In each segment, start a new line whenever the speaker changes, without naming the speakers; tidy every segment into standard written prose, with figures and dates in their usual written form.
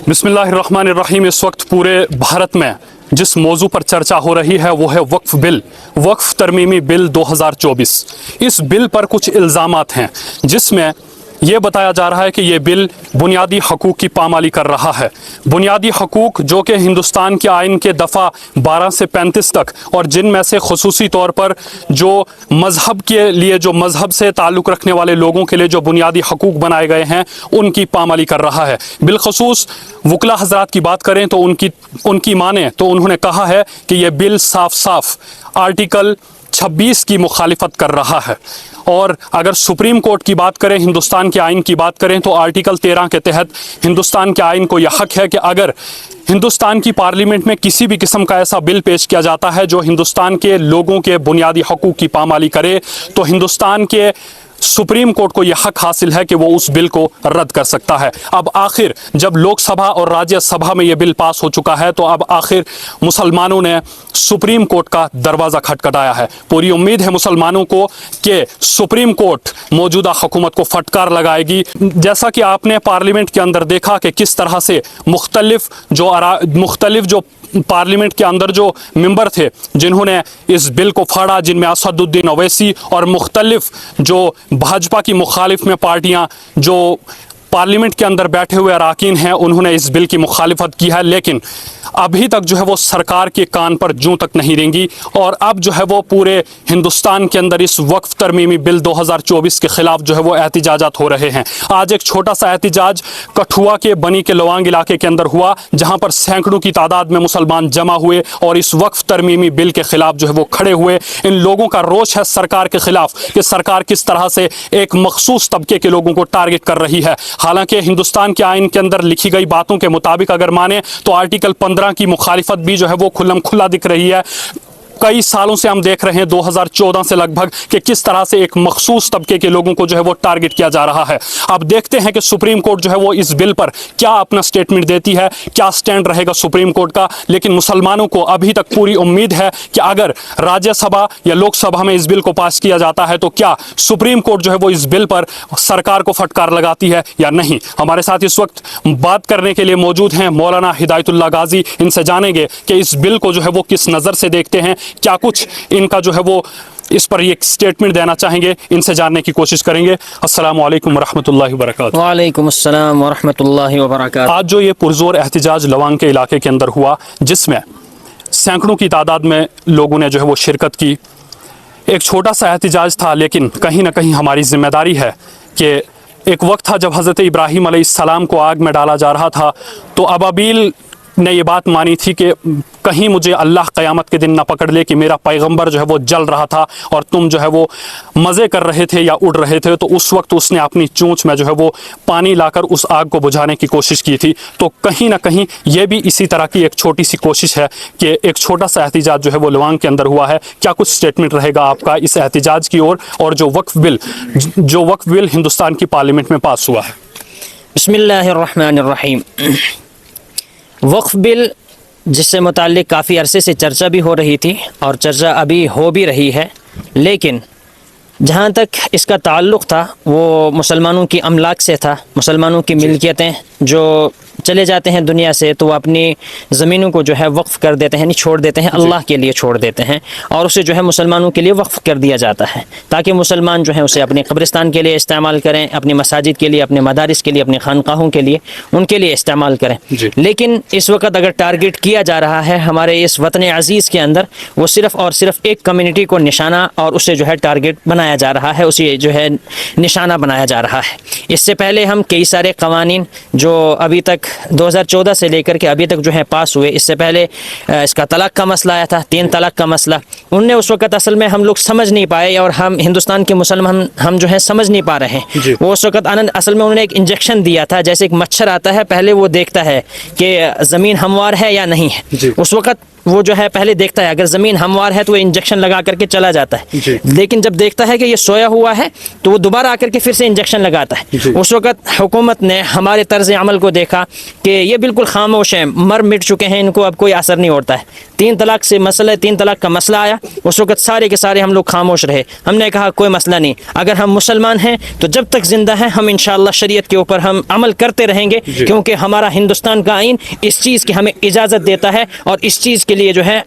बिस्मिल्लाहिर्रहमानिर्रहीम। इस वक्त पूरे भारत में जिस मौजू पर चर्चा हो रही है वो है वक्फ बिल, वक्फ तरमीमी बिल 2024। इस बिल पर कुछ इल्ज़ामात हैं जिसमें ये बताया जा रहा है कि ये बिल बुनियादी हकूक़ की पामाली कर रहा है। बुनियादी हकूक़ जो कि हिंदुस्तान के आइन के दफ़ा 12 से 35 तक, और जिनमें से ख़ुसूसी तौर पर जो मज़हब के लिए, जो मज़हब से ताल्लुक़ रखने वाले लोगों के लिए जो बुनियादी हकूक़ बनाए गए हैं उनकी पामाली कर रहा है। बिलख़ुसूस वकला हज़रात की बात करें तो उनकी माने तो उन्होंने कहा है कि यह बिल साफ साफ आर्टिकल 26 की मुखालिफत कर रहा है। और अगर सुप्रीम कोर्ट की बात करें, हिंदुस्तान के आइन की बात करें तो आर्टिकल 13 के तहत हिंदुस्तान के आइन को यह हक है कि अगर हिंदुस्तान की पार्लियामेंट में किसी भी किस्म का ऐसा बिल पेश किया जाता है जो हिंदुस्तान के लोगों के बुनियादी हकूक़ की पामाली करे तो हिंदुस्तान के सुप्रीम कोर्ट को यह हक हासिल है कि वो उस बिल को रद्द कर सकता है। अब आखिर जब लोकसभा और राज्यसभा में यह बिल पास हो चुका है तो अब आखिर मुसलमानों ने सुप्रीम कोर्ट का दरवाज़ा खटखटाया है। पूरी उम्मीद है मुसलमानों को कि सुप्रीम कोर्ट मौजूदा हुकूमत को फटकार लगाएगी। जैसा कि आपने पार्लियामेंट के अंदर देखा कि किस तरह से मुख्तलिफ जो पार्लियामेंट के अंदर जो मेंबर थे जिन्होंने इस बिल को फाड़ा, जिनमें असदुद्दीन ओवैसी और मुख्तलिफ जो भाजपा की मुखालिफ में पार्टियां जो पार्लियामेंट के अंदर बैठे हुए अराकीन हैं, उन्होंने इस बिल की मुखालिफत की है, लेकिन अभी तक जो है वो सरकार के कान पर जूं तक नहीं रेंगी। और अब जो है वो पूरे हिंदुस्तान के अंदर इस वक्फ तरमीमी बिल 2024 के ख़िलाफ़ जो है वो एहतिजाजात हो रहे हैं। आज एक छोटा सा एहतिजाज कठुआ के बनी के लवांग इलाके के अंदर हुआ, जहाँ पर सैकड़ों की तादाद में मुसलमान जमा हुए और इस वक्फ तरमीमी बिल के ख़िलाफ़ जो है वो खड़े हुए। इन लोगों का रोष है सरकार के ख़िलाफ़ कि सरकार किस तरह से एक मखसूस तबके के लोगों को टारगेट कर रही है। हालांकि हिंदुस्तान के आइन के अंदर लिखी गई बातों के मुताबिक अगर माने तो आर्टिकल 15 की मुखालिफत भी जो है वो खुल्लम खुल्ला दिख रही है। कई सालों से हम देख रहे हैं 2014 से लगभग कि किस तरह से एक मखसूस तबके के लोगों को जो है वो टारगेट किया जा रहा है। अब देखते हैं कि सुप्रीम कोर्ट जो है वो इस बिल पर क्या अपना स्टेटमेंट देती है, क्या स्टैंड रहेगा सुप्रीम कोर्ट का। लेकिन मुसलमानों को अभी तक पूरी उम्मीद है कि अगर राज्यसभा या लोकसभा में इस बिल को पास किया जाता है तो क्या सुप्रीम कोर्ट जो है वो इस बिल पर सरकार को फटकार लगाती है या नहीं। हमारे साथ इस वक्त बात करने के लिए मौजूद हैं मौलाना हिदायतुल्लाह गाजी। इनसे जानेंगे कि इस बिल को जो है वो किस नज़र से देखते हैं, क्या कुछ इनका जो है वो इस पर ये स्टेटमेंट देना चाहेंगे। इनसे जानने की कोशिश करेंगे। अस्सलामु अलैकुम वरहमतुल्लाहि वबरकातुहू।
वालेकुम अस्सलाम वरहमतुल्लाहि वबरकातुहू।
आज जो ये पुरजोर एहतजाज लवांग के इलाके के अंदर हुआ, जिसमें सैकड़ों की तादाद में लोगों ने जो है वो शिरकत की, एक छोटा सा एहतजाज था, लेकिन कहीं ना कहीं हमारी जिम्मेदारी है कि एक वक्त था जब हज़रत इब्राहीम अलैहिस्सलाम को आग में डाला जा रहा था तो अबाबील ने ये बात मानी थी कि कहीं मुझे अल्लाह क़यामत के दिन ना पकड़ ले कि मेरा पैगंबर जो है वो जल रहा था और तुम जो है वो मज़े कर रहे थे या उड़ रहे थे। तो उस वक्त उसने अपनी चोंच में जो है वो पानी लाकर उस आग को बुझाने की कोशिश की थी। तो कहीं ना कहीं ये भी इसी तरह की एक छोटी सी कोशिश है कि एक छोटा सा एहतजाज जो है वो लवांग के अंदर हुआ है। क्या कुछ स्टेटमेंट रहेगा आपका इस एहतजाज की ओर और जो वक्फ बिल हिंदुस्तान की पार्लियामेंट में पास हुआ है।
बिस्मिल्लाहिर्रहमानिर्रहीम। वक्फ बिल जिससे मुताल्लिक़ काफ़ी अरसे से चर्चा भी हो रही थी और चर्चा अभी हो भी रही है, लेकिन जहाँ तक इसका ताल्लुक़ था वो मुसलमानों की अमलाक से था। मुसलमानों की मिल्कियतें जो चले जाते हैं दुनिया से तो वो अपनी ज़मीनों को जो है वक्फ़ कर देते हैं, नहीं छोड़ देते हैं, अल्लाह के लिए छोड़ देते हैं और उसे जो है मुसलमानों के लिए वक्फ़ कर दिया जाता है ताकि मुसलमान जो है उसे अपने कब्रिस्तान के लिए इस्तेमाल करें, अपनी मसाजिद के लिए, अपने मदारिस के लिए, अपने खानकाहों के लिए, उनके लिए इस्तेमाल करें। लेकिन इस वक्त अगर टारगेट किया जा रहा है हमारे इस वतन अज़ीज़ के अंदर, वो सिर्फ़ और सिर्फ एक कम्युनिटी को निशाना और उसे जो है टारगेट बनाया जा रहा है, उसे जो है निशाना बनाया जा रहा है। इससे पहले हम कई सारे क़वानीन जो अभी तक 2014 से लेकर के अभी तक जो है पास हुए, इससे पहले इसका तलाक का मसला आया था, 3 तलाक का मसला, उनने उस वक्त असल में हम लोग समझ नहीं पाए और हम हिंदुस्तान के मुसलमान हम जो है समझ नहीं पा रहे हैं। वो उस वक्त असल में उन्होंने एक इंजेक्शन दिया था, जैसे एक मच्छर आता है, पहले वो देखता है कि ज़मीन हमवार है या नहीं है। उस वक्त वो जो है पहले देखता है, अगर ज़मीन हमवार है तो वो इंजेक्शन लगा करके चला जाता है, लेकिन जब देखता है कि ये सोया हुआ है तो वो दोबारा आकर के फिर से इंजेक्शन लगाता है। उस वक्त हुकूमत ने हमारे तर्ज अमल को देखा कि ये बिल्कुल खामोश हैं, मर मिट चुके हैं, इनको अब कोई असर नहीं होता है। 3 तलाक से मसला, 3 तलाक का मसला आया, उस वक्त सारे के सारे हम लोग खामोश रहे। हमने कहा कोई मसला नहीं, अगर हम मुसलमान हैं तो जब तक जिंदा हैं हम इंशाअल्लाह शरीयत के ऊपर हम अमल करते रहेंगे, क्योंकि हमारा हिंदुस्तान का आइन इस चीज़ की हमें इजाज़त देता है और इस चीज़ के लिए जो है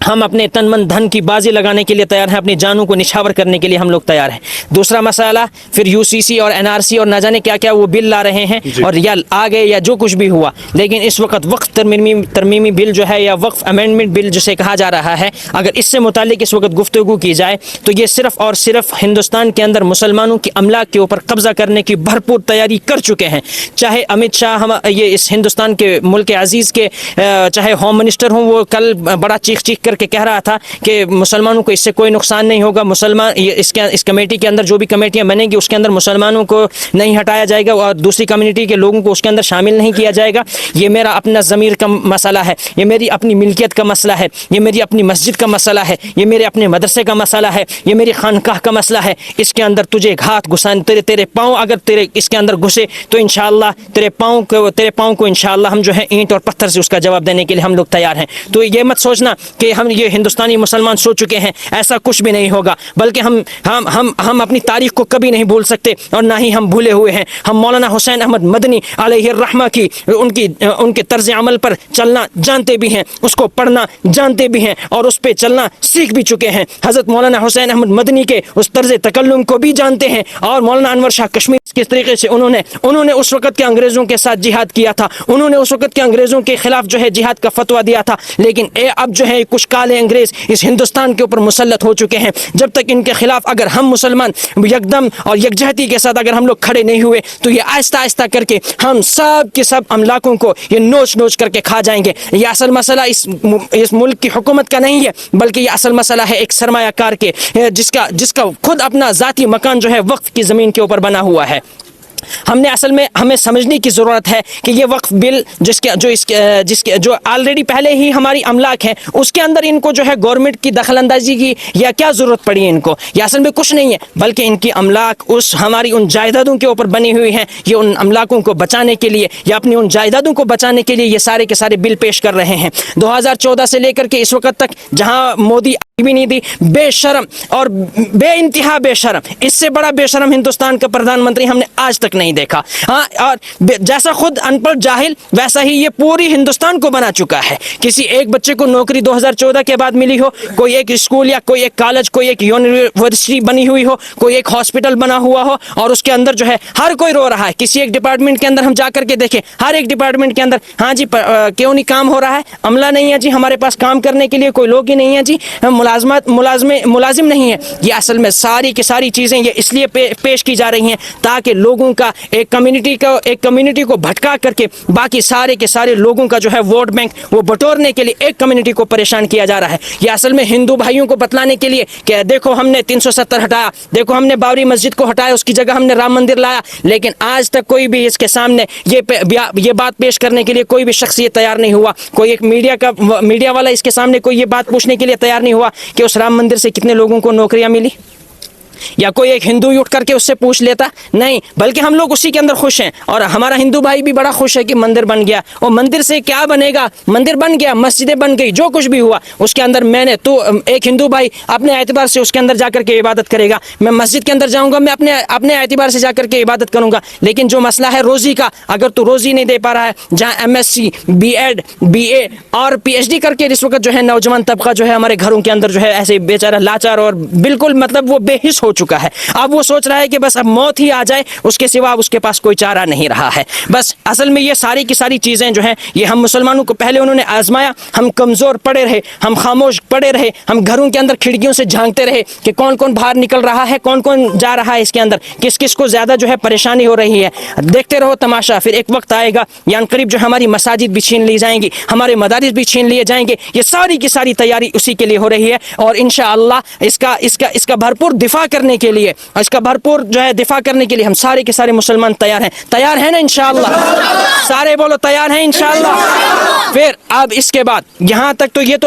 हम अपने तन मन धन की बाजी लगाने के लिए तैयार हैं, अपनी जानों को निछावर करने के लिए हम लोग तैयार हैं। दूसरा मसाला फिर यूसीसी और एनआरसी और ना जाने क्या क्या वो बिल ला रहे हैं और या आ गए या जो कुछ भी हुआ, लेकिन इस वक्त वक्फ तरमीमी बिल जो है या वक्फ अमेंडमेंट बिल जिसे कहा जा रहा है, अगर इससे मुतालिक इस वक्त गुफ्तगू की जाए तो ये सिर्फ और सिर्फ हिंदुस्तान के अंदर मुसलमानों की अमलाक के ऊपर कब्जा करने की भरपूर तैयारी कर चुके हैं। चाहे अमित शाह हम ये इस हिंदुस्तान के मुल्क अजीज़ के चाहे होम मिनिस्टर हों, वो कल बड़ा चीख करके कह रहा था कि मुसलमानों को इससे कोई नुकसान नहीं होगा, मुसलमान इस कमेटी के अंदर जो भी कमेटियां बनेंगी उसके अंदर मुसलमानों को नहीं हटाया जाएगा और दूसरी कम्युनिटी के लोगों को उसके अंदर शामिल नहीं किया जाएगा। ये मेरा अपना ज़मीर का मसला है, ये मेरी अपनी मिल्कियत का मसला है, ये मेरी अपनी मस्जिद का मसला है, ये मेरे अपने मदरसे का मसला है, ये मेरी खानकाह का मसला है। इसके अंदर तुझे घात घुसाने तेरे पाँव अगर तेरे इसके अंदर घुसे तो इंशाअल्लाह तेरे पाँव को इंशाअल्लाह हम जो है ईंट और पत्थर से उसका जवाब देने के लिए हम लोग तैयार हैं। तो ये मत सोचना कि हम ये हिंदुस्तानी मुसलमान सो चुके हैं, ऐसा कुछ भी नहीं होगा, बल्कि हम अपनी तारीख को कभी नहीं भूल सकते और ना ही हम भूले हुए हैं। हम मौलाना हुसैन अहमद मदनी अलैहिर्रहमा की उनके तर्ज अमल पर चलना जानते भी हैं, उसको पढ़ना जानते भी हैं और उस पर चलना सीख भी चुके हैं। हज़रत मौलाना हुसैन अहमद मदनी के उस तर्ज तकल्लुम को भी जानते हैं और मौलाना अनवर शाह कश्मीर किस तरीके से उन्होंने उस वक़्त के अंग्रेज़ों के साथ जिहाद किया था, उन्होंने उस वक़्त के अंग्रेज़ों के खिलाफ जो है जिहाद का फतवा दिया था। लेकिन अब जो है कुछ काले अंग्रेज़ इस हिंदुस्तान के ऊपर मुसल्लत हो चुके हैं। जब तक इनके खिलाफ अगर हम मुसलमान यकदम और यकजहती के साथ अगर हम लोग खड़े नहीं हुए तो ये आहिस्ता आहिस्ता करके हम सब के सब अमलाकों को ये नोच करके खा जाएंगे। ये असल मसला इस मुल्क की हुकूमत का नहीं है, बल्कि ये असल मसला है एक सरमायाकार के, जिसका खुद अपना ज़ाती मकान जो है वक्फ की ज़मीन के ऊपर बना हुआ है। हमने असल में हमें समझने की ज़रूरत है कि ये वक्फ बिल जिसके जो ऑलरेडी पहले ही हमारी अमलाक है, उसके अंदर इनको जो है गवर्नमेंट की दखलंदाजी की या क्या ज़रूरत पड़ी इनको, या असल में कुछ नहीं है, बल्कि इनकी अमलाक उस हमारी उन जायदादों के ऊपर बनी हुई हैं। ये उन अमलाकों को बचाने के लिए या अपनी उन जायदादों को बचाने के लिए ये सारे के सारे बिल पेश कर रहे हैं। 2014 से लेकर के इस वक्त तक जहाँ मोदी भी नहीं दी, बेशरम और बेइंतहा बेशरम, इससे बड़ा बेशरम हिंदुस्तान का प्रधानमंत्री हमने आज तक नहीं देखा। हाँ, और जैसा खुद अनपढ़ जाहिल वैसा ही ये पूरी हिंदुस्तान को बना चुका है। किसी एक बच्चे को नौकरी 2014 के बाद मिली हो, कोई एक स्कूल या कोई एक कॉलेज, कोई एक यूनिवर्सिटी बनी हुई हो, कोई एक हॉस्पिटल बना हुआ हो, और उसके अंदर जो है हर कोई रो रहा है। किसी एक डिपार्टमेंट के अंदर हम जा करके देखें, हर एक डिपार्टमेंट के अंदर, हाँ जी क्यों नहीं काम हो रहा है, अमला नहीं है जी, हमारे पास काम करने के लिए कोई लोग ही नहीं है जी, मुलाजिम नहीं है। ये असल में सारी की सारी चीज़ें ये इसलिए पेश की जा रही हैं ताकि लोगों का एक कम्युनिटी को भटका करके बाकी सारे के सारे लोगों का जो है वोट बैंक वो बटोरने के लिए एक कम्युनिटी को परेशान किया जा रहा है। ये असल में हिंदू भाइयों को बतलाने के लिए कि देखो हमने 370 हटाया, देखो हमने बाबरी मस्जिद को हटाया, उसकी जगह हमने राम मंदिर लाया, लेकिन आज तक कोई भी इसके सामने ये बात पेश करने के लिए कोई भी शख्स ये तैयार नहीं हुआ। कोई एक मीडिया वाला इसके सामने कोई ये बात पूछने के लिए तैयार नहीं हुआ कि उस राम मंदिर से कितने लोगों को नौकरियां मिली, या कोई एक हिंदू उठ करके उससे पूछ लेता, नहीं, बल्कि हम लोग उसी के अंदर खुश हैं। और हमारा हिंदू भाई भी बड़ा खुश है कि मंदिर बन गया, और मंदिर से क्या बनेगा, मंदिर बन गया, मस्जिदें बन गई, जो कुछ भी हुआ उसके अंदर मैंने तो एक हिंदू भाई अपने एतबार से उसके अंदर जाकर के इबादत करेगा। मैं मस्जिद के अंदर जाऊंगा, मैं अपने एतबार से जाकर के इबादत करूंगा, लेकिन जो मसला है रोज़ी का, अगर तू रोज़ी नहीं दे पा रहा है, जहाँ MSc BEd BA और PhD करके इस वक्त जो है नौजवान तबका जो है हमारे घरों के अंदर जो है ऐसे बेचारा लाचार और बिल्कुल मतलब वो बेहिस हो चुका है। अब वो सोच रहा है कि बस अब मौत ही आ जाए, उसके सिवा उसके पास कोई चारा नहीं रहा है। बस असल में ये सारी की सारी चीज़ें जो हैं ये हम मुसलमानों को पहले उन्होंने आजमाया, हम कमज़ोर पड़े रहे, हम खामोश पड़े रहे, हम घरों के अंदर खिड़कियों से झांकते रहे कि कौन कौन बाहर निकल रहा है, कौन कौन जा रहा है इसके अंदर, किस किस को ज़्यादा जो है परेशानी हो रही है। देखते रहो तमाशा, फिर एक वक्त आएगा यान करीब जो हमारी मसाजिद भी छीन ली जाएंगी, हमारे मदारिस भी छीन लिए जाएंगे। ये सारी की सारी तैयारी उसी के लिए हो रही है, और इंशाअल्लाह इसका भरपूर दिफा करने के लिए, इसका भरपूर जो है दिफा करने के लिए हम सारे के सारे मुसलमान तैयार हैं ना इंशाअल्लाह, सारे बोलो तैयार हैं इंशाअल्लाह। फिर अब इसके बाद यहाँ तक तो ये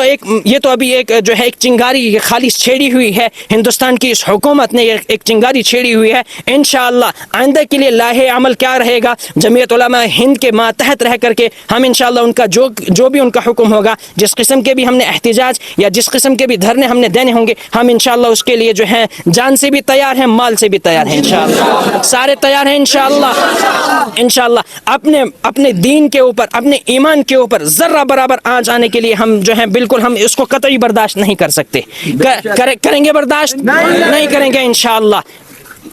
तो अभी एक जो है एक चिंगारी खाली छेड़ी हुई है, हिंदुस्तान की इस हुकूमत ने एक चिंगारी छेड़ी हुई है। इंशाअल्लाह आइंदा के लिए लाहे अमल क्या रहेगा, जमीयत उलमा हिंद के मातहत रह करके हम इंशाअल्लाह उनका जो भी उनका हुक्म होगा, जिस किस्म के भी हमने एहतिजाज या जिस किस्म के भी धरने हमने देने होंगे, हम इंशाअल्लाह उसके लिए जो है जान से भी तैयार हैं, माल से भी तैयार हैं इंशाअल्लाह, सारे तैयार हैं इंशाअल्लाह। अपने दीन के ऊपर, अपने ईमान के ऊपर जर्रा बराबर आंच आने के लिए हम जो है बिल्कुल हम इसको कतई बर्दाश्त नहीं कर सकते। करेंगे बर्दाश्त नहीं करेंगे इंशाअल्लाह।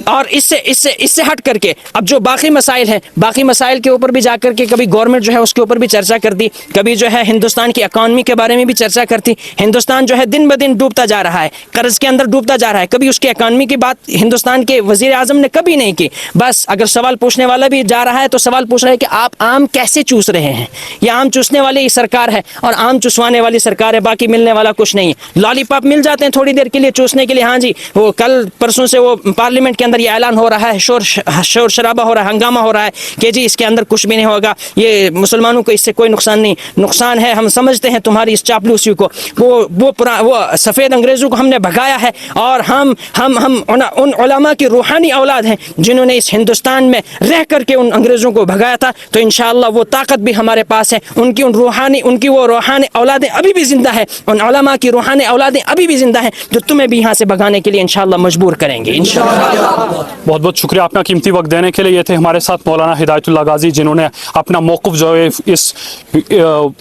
और इससे हट करके अब जो बाकी मसाइल हैं, बाकी मसाइल के ऊपर भी जाकर के कभी गवर्नमेंट जो है उसके ऊपर भी चर्चा करती, कभी जो है हिंदुस्तान की इकॉनमी के बारे में भी चर्चा करती। हिंदुस्तान जो है दिन ब दिन डूबता जा रहा है, कर्ज के अंदर डूबता जा रहा है, कभी उसकी इकॉनमी की बात हिंदुस्तान के वजीर आजम ने कभी नहीं की। बस अगर सवाल पूछने वाला भी जा रहा है तो सवाल पूछ रहा है कि आप आम कैसे चूस रहे हैं, ये आम चूसने वाली सरकार है और आम चुसवाने वाली सरकार है, बाकी मिलने वाला कुछ नहीं है। लॉलीपॉप मिल जाते हैं थोड़ी देर के लिए चूसने के लिए, हाँ जी, वो कल परसों से वो पार्लियामेंट के अंदर ये ऐलान हो रहा है, शोर शराबा हो रहा है, हंगामा हो रहा है कि जी इसके अंदर कुछ भी नहीं होगा, ये मुसलमानों को इससे कोई नुकसान नहीं, नुकसान है, हम समझते हैं तुम्हारी इस चापलूसी को, वो सफ़ेद अंग्रेज़ों को हमने भगाया है, और हम उन उलमा की रूहानी औलाद हैं जिन्होंने इस हिंदुस्तान में रह करके उन अंग्रेज़ों को भगाया था। तो इंशाअल्लाह वो ताकत भी हमारे पास है, उनकी वो रूहानी औलादें अभी भी जिंदा है, उन उलमा की रूहानी औलादें अभी भी जिंदा हैं जो तुम्हें भी यहाँ से भगाने के लिए इंशाअल्लाह मजबूर करेंगे इंशाअल्लाह।
बहुत बहुत शुक्रिया अपना कीमती वक्त देने के लिए। ये थे हमारे साथ मौलाना हिदायतुल्लाह गाजी, जिन्होंने अपना मौक़िफ़ जो है इस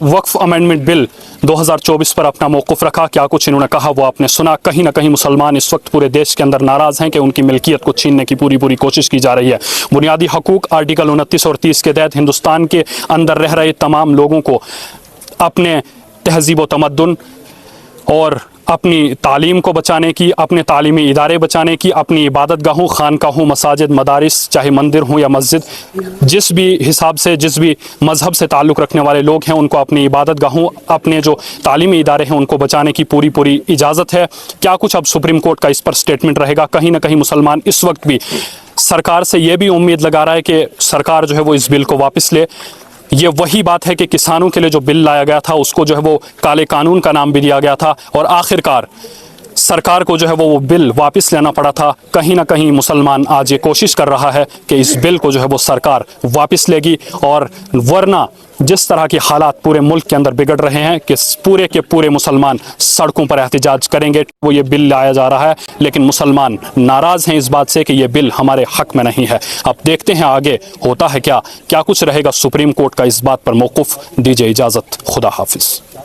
वक्फ़ अमेंडमेंट बिल 2024 पर अपना मौक़िफ़ रखा। क्या कुछ इन्होंने कहा वो आपने सुना। कहीं ना कहीं मुसलमान इस वक्त पूरे देश के अंदर नाराज़ हैं कि उनकी मिल्कियत को छीनने की पूरी कोशिश की जा रही है। बुनियादी हकूक़ आर्टिकल 29 और 30 के तहत हिंदुस्तान के अंदर रह रहे तमाम लोगों को अपने तहज़ीब व तमद्दुन और अपनी तालीम को बचाने की, अपने तालीमी इदारे बचाने की, अपनी इबादत गाहों, खानकाहों, मसाजिद, मदारिस, चाहे मंदिर हों या मस्जिद, जिस भी हिसाब से, जिस भी मज़हब से ताल्लुक़ रखने वाले लोग हैं, उनको अपनी इबादत गाहों, अपने जो तालीमी इदारे हैं उनको बचाने की पूरी इजाज़त है। क्या कुछ अब सुप्रीम कोर्ट का इस पर स्टेटमेंट रहेगा। कहीं ना कहीं मुसलमान इस वक्त भी सरकार से ये भी उम्मीद लगा रहा है कि सरकार जो है वो इस बिल को वापस ले। ये वही बात है कि किसानों के लिए जो बिल लाया गया था उसको जो है वो काले कानून का नाम भी दिया गया था और आखिरकार सरकार को जो है वो बिल वापस लेना पड़ा था। कहीं ना कहीं मुसलमान आज ये कोशिश कर रहा है कि इस बिल को जो है वो सरकार वापस लेगी, और वरना जिस तरह के हालात पूरे मुल्क के अंदर बिगड़ रहे हैं कि पूरे के पूरे मुसलमान सड़कों पर एहतजाज करेंगे। वो ये बिल लाया जा रहा है लेकिन मुसलमान नाराज़ हैं इस बात से कि ये बिल हमारे हक में नहीं है। अब देखते हैं आगे होता है क्या कुछ रहेगा सुप्रीम कोर्ट का इस बात पर मौक़ूफ़। दीजिए इजाज़त, खुदा हाफिज़।